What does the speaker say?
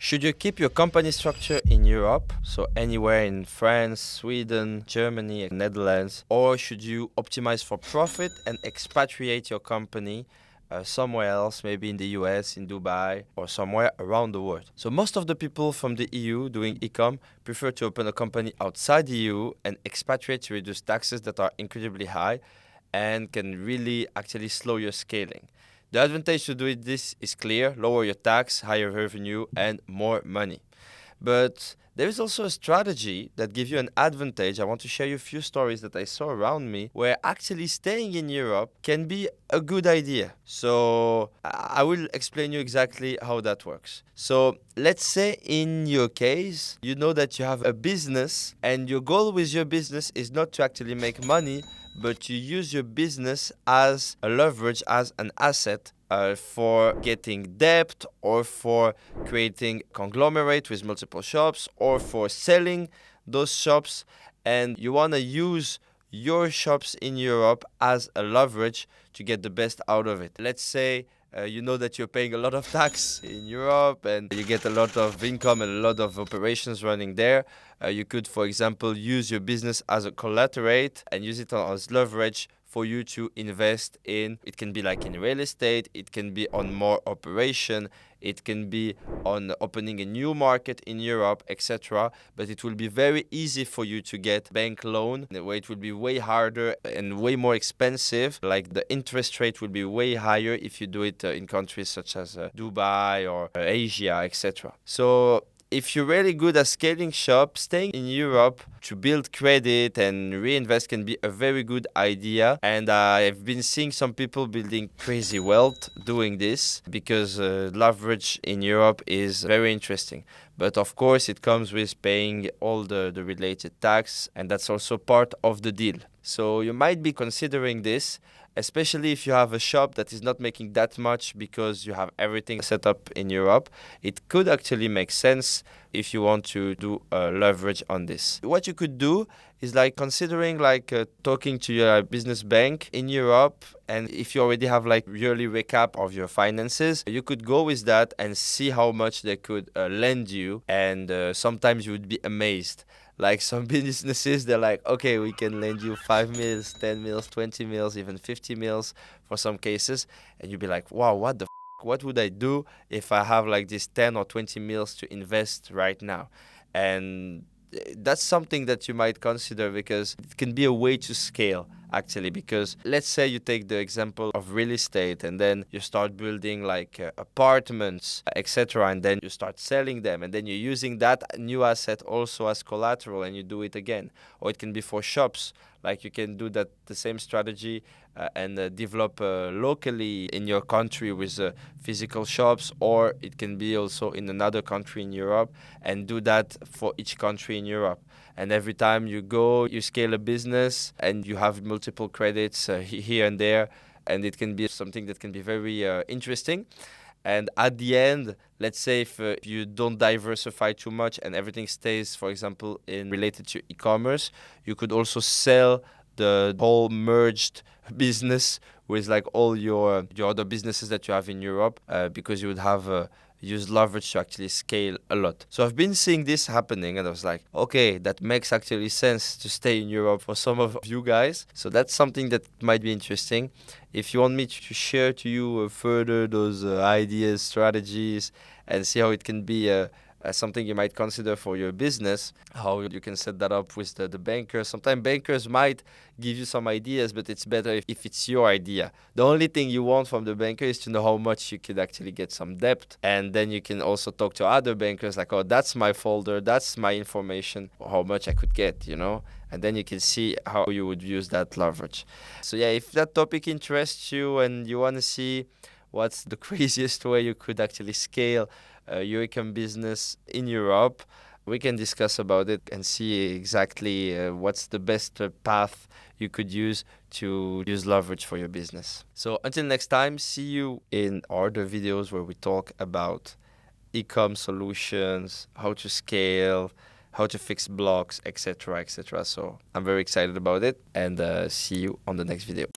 Should you keep your company structure in Europe, so anywhere in France, Sweden, Germany, Netherlands, or should you optimize for profit and expatriate your company somewhere else, maybe in the US, in Dubai, or somewhere around the world? So most of the people from the EU doing eCom prefer to open a company outside the EU and expatriate to reduce taxes that are incredibly high and can really actually slow your scaling. The advantage to doing this is clear: lower your tax, higher revenue, and more money. But there is also a strategy that gives you an advantage. I want to share you a few stories that I saw around me where actually staying in Europe can be a good idea. So I will explain you exactly how that works. So let's say in your case, you know that you have a business and your goal with your business is not to actually make money, but you use your business as a leverage, as an asset for getting debt or for creating conglomerate with multiple shops or for selling those shops. And you want to use your shops in Europe as a leverage to get the best out of it. Let's say you know that you're paying a lot of tax in Europe and you get a lot of income and a lot of operations running there. You could, for example, use your business as a collateral and use it as leverage for you to invest in. It can be like in real estate, it can be on more operation, it can be on opening a new market in Europe, etc. But it will be very easy for you to get bank loan, where it will be way harder and way more expensive. Like the interest rate will be way higher if you do it in countries such as Dubai or Asia, etc. So if you're really good at scaling shop, staying in Europe to build credit and reinvest can be a very good idea. And I've been seeing some people building crazy wealth doing this because leverage in Europe is very interesting. But of course, it comes with paying all the related tax, and that's also part of the deal. So you might be considering this, especially if you have a shop that is not making that much because you have everything set up in Europe. It could actually make sense if you want to do leverage on this. What you could do is like considering talking to your business bank in Europe, and if you already have like yearly recap of your finances, you could go with that and see how much they could lend you, and sometimes you would be amazed. Like some businesses, they're like, okay, we can lend you 5 mils, 10 mils, 20 mils, even 50 mils for some cases. And you'd be like, wow, what the what would I do if I have like this 10 or 20 mils to invest right now? And that's something that you might consider because it can be a way to scale, actually. Because let's say you take the example of real estate and then you start building like apartments, etc., and then you start selling them, and then you're using that new asset also as collateral and you do it again. Or it can be for shops, like you can do that the same strategy and develop locally in your country with physical shops, or it can be also in another country in Europe and do that for each country in Europe. And every time you go, you scale a business and you have multiple credits here and there, and it can be something that can be very interesting. And at the end, let's say if you don't diversify too much and everything stays, for example, in related to e-commerce, you could also sell the whole merged business with like all your other businesses that you have in Europe because you would have use leverage to actually scale a lot. So I've been seeing this happening and I was like, okay, that makes actually sense to stay in Europe for some of you guys. So that's something that might be interesting. If you want me to share to you further those ideas, strategies, and see how it can be something you might consider for your business, how you can set that up with the banker. Sometimes bankers might give you some ideas, but it's better if it's your idea. The only thing you want from the banker is to know how much you could actually get some debt. And then you can also talk to other bankers like, oh, that's my folder, that's my information, how much I could get, and then you can see how you would use that leverage. So yeah, if that topic interests you and you want to see what's the craziest way you could actually scale your e-com business in Europe, we can discuss about it and see exactly what's the best path you could use to use leverage for your business. So until next time, see you in other videos where we talk about e-com solutions, how to scale, how to fix blocks, etc., etc. So I'm very excited about it, and see you on the next video.